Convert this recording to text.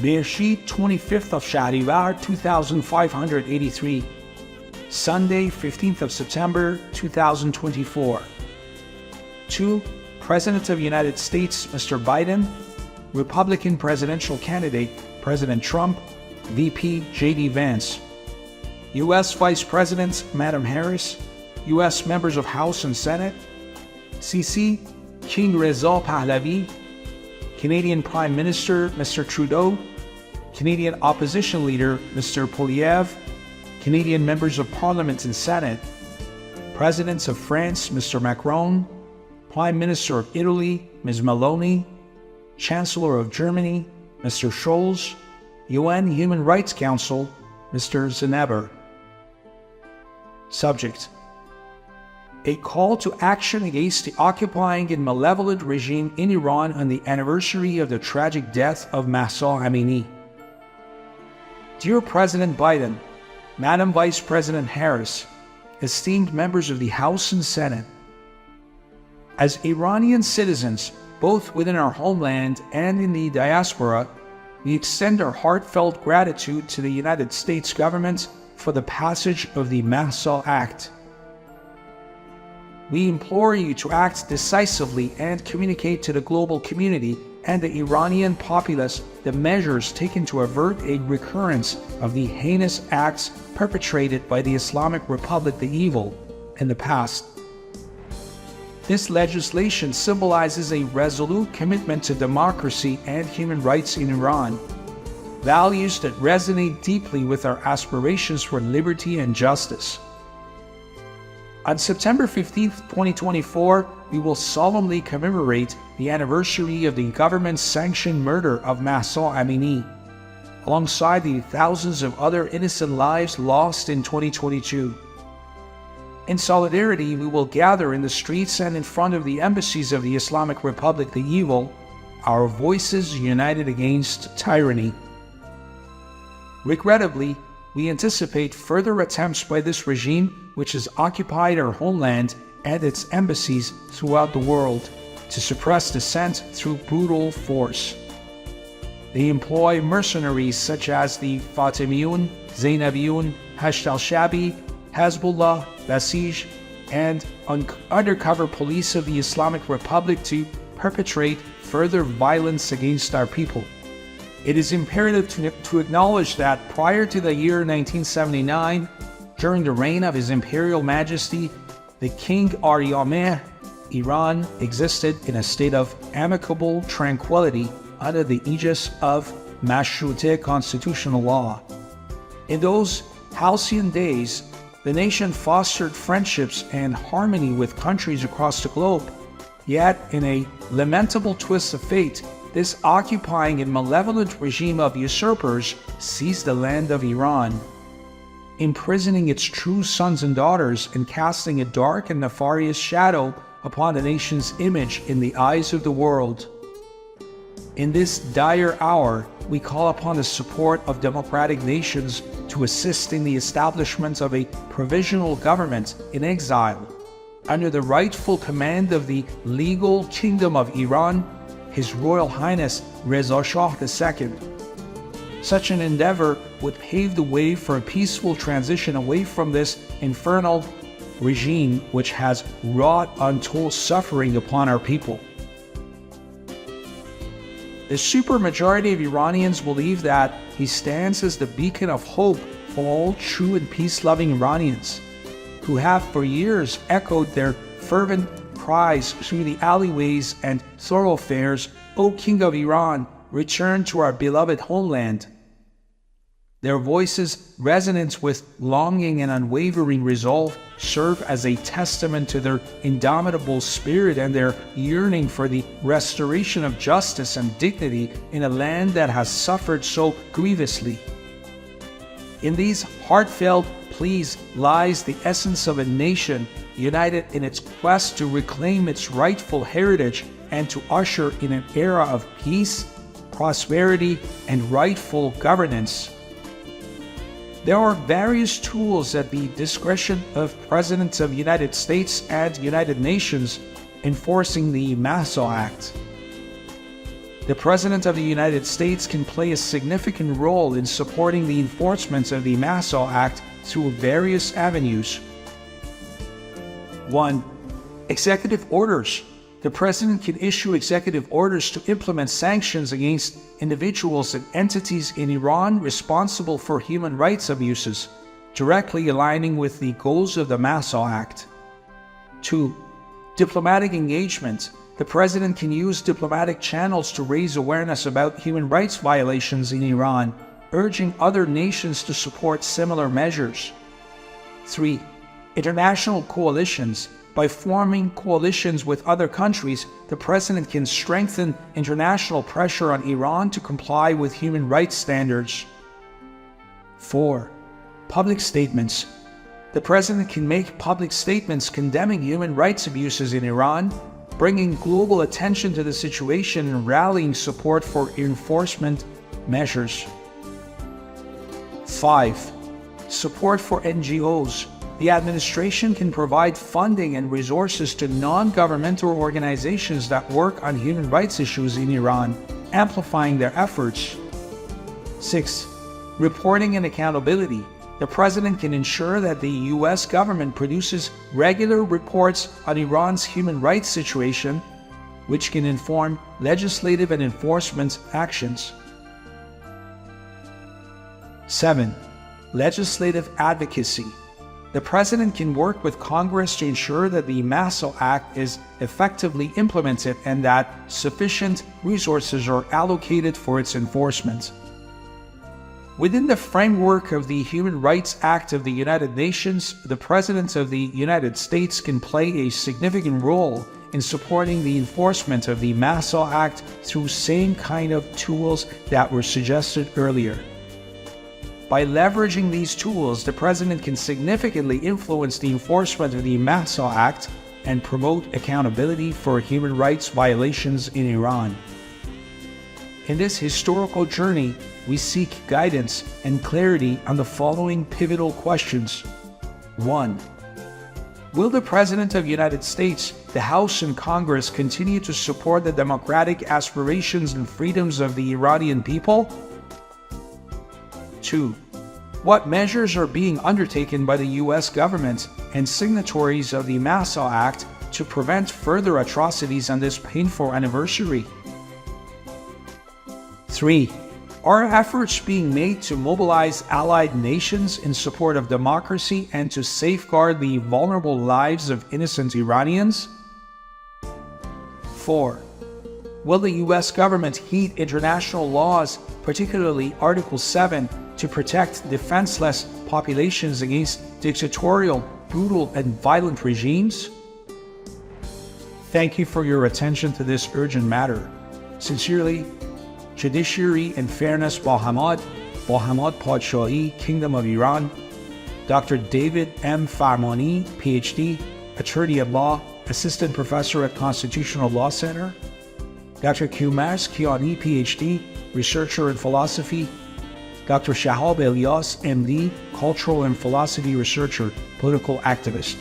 Mehrsheed 25th of Shahrivar 2583. Sunday 15th of September 2024. 2. President of the United States Mr. Biden. Republican presidential candidate President Trump. VP J.D. Vance. U.S. Vice President Madam Harris. U.S. members of House and Senate. CC King Reza Pahlavi. Canadian Prime Minister Mr. Trudeau. Canadian Opposition Leader Mr. Poilievr. Canadian Members of Parliament and Senate. Presidents of France Mr. Macron. Prime Minister of Italy Ms. Meloni. Chancellor of Germany Mr. Scholz. UN Human Rights Council Mr. Zeneber. Subject: a call to action against the occupying and malevolent regime in Iran on the anniversary of the tragic death of Mahsa Amini. Dear President Biden, Madam Vice President Harris, esteemed members of the House and Senate, as Iranian citizens, both within our homeland and in the diaspora, we extend our heartfelt gratitude to the United States government for the passage of the Mahsa Act. We implore you to act decisively and communicate to the global community and the Iranian populace the measures taken to avert a recurrence of the heinous acts perpetrated by the Islamic Republic the Evil in the past. This legislation symbolizes a resolute commitment to democracy and human rights in Iran, values that resonate deeply with our aspirations for liberty and justice. On September 15, 2024, we will solemnly commemorate the anniversary of the government-sanctioned murder of Mahsa Amini, alongside the thousands of other innocent lives lost in 2022. In solidarity, we will gather in the streets and in front of the embassies of the Islamic Republic the Evil, our voices united against tyranny. Regrettably, we anticipate further attempts by this regime, which has occupied our homeland and its embassies throughout the world, to suppress dissent through brutal force. They employ mercenaries such as the Fatimiyun, Zainabiyun, Hashd al-Shabi, Hezbollah, Basij, and undercover police of the Islamic Republic to perpetrate further violence against our people. It is imperative to acknowledge that prior to the year 1979, during the reign of His Imperial Majesty, the King Aryameh, Iran existed in a state of amicable tranquility under the aegis of Mashruti constitutional law. In those halcyon days, the nation fostered friendships and harmony with countries across the globe. Yet, in a lamentable twist of fate, this occupying and malevolent regime of usurpers seized the land of Iran, imprisoning its true sons and daughters and casting a dark and nefarious shadow upon the nation's image in the eyes of the world. In this dire hour, we call upon the support of democratic nations to assist in the establishment of a provisional government in exile, under the rightful command of the legal Kingdom of Iran, His Royal Highness Reza Shah II. Such an endeavor would pave the way for a peaceful transition away from this infernal regime which has wrought untold suffering upon our people. The supermajority of Iranians believe that he stands as the beacon of hope for all true and peace-loving Iranians, who have for years echoed their fervent cries through the alleyways and thoroughfares, "O King of Iran, return to our beloved homeland." Their voices, resonant with longing and unwavering resolve, serve as a testament to their indomitable spirit and their yearning for the restoration of justice and dignity in a land that has suffered so grievously. In these heartfelt pleas lies the essence of a nation united in its quest to reclaim its rightful heritage and to usher in an era of peace, prosperity, and rightful governance. There are various tools at the discretion of Presidents of the United States and United Nations enforcing the Mahsa Act. The President of the United States can play a significant role in supporting the enforcement of the Mahsa Act through various avenues. 1. Executive orders. The President can issue executive orders to implement sanctions against individuals and entities in Iran responsible for human rights abuses, directly aligning with the goals of the Mahsa Act. 2. Diplomatic engagement. The President can use diplomatic channels to raise awareness about human rights violations in Iran, urging other nations to support similar measures. 3. International coalitions. By forming coalitions with other countries, the President can strengthen international pressure on Iran to comply with human rights standards. 4. Public statements. The President can make public statements condemning human rights abuses in Iran, bringing global attention to the situation and rallying support for enforcement measures. 5. Support for NGOs. The administration can provide funding and resources to non-governmental organizations that work on human rights issues in Iran, amplifying their efforts. 6. Reporting and accountability. The President can ensure that the U.S. government produces regular reports on Iran's human rights situation, which can inform legislative and enforcement actions. 7. Legislative advocacy. The President can work with Congress to ensure that the Mahsa Act is effectively implemented and that sufficient resources are allocated for its enforcement. Within the framework of the Human Rights Act of the United Nations, the President of the United States can play a significant role in supporting the enforcement of the Mahsa Act through same kind of tools that were suggested earlier. By leveraging these tools, the President can significantly influence the enforcement of the Mahsa Act and promote accountability for human rights violations in Iran. In this historical journey, we seek guidance and clarity on the following pivotal questions. 1. Will the President of the United States, the House and Congress continue to support the democratic aspirations and freedoms of the Iranian people? 2. What measures are being undertaken by the U.S. government and signatories of the Mahsa Act to prevent further atrocities on this painful anniversary? 3. Are efforts being made to mobilize allied nations in support of democracy and to safeguard the vulnerable lives of innocent Iranians? 4. Will the U.S. government heed international laws, particularly Article 7, to protect defenseless populations against dictatorial, brutal, and violent regimes? Thank you for your attention to this urgent matter. Sincerely, Judiciary and Fairness Bahamad Padshahi, Kingdom of Iran, Dr. David M. Farmani, PhD, Attorney at Law, Assistant Professor at Constitutional Law Center, Dr. Kiumars Kiani, PhD, Researcher in Philosophy, Dr. Shahab Elias, MD, Cultural and Philosophy Researcher, Political Activist.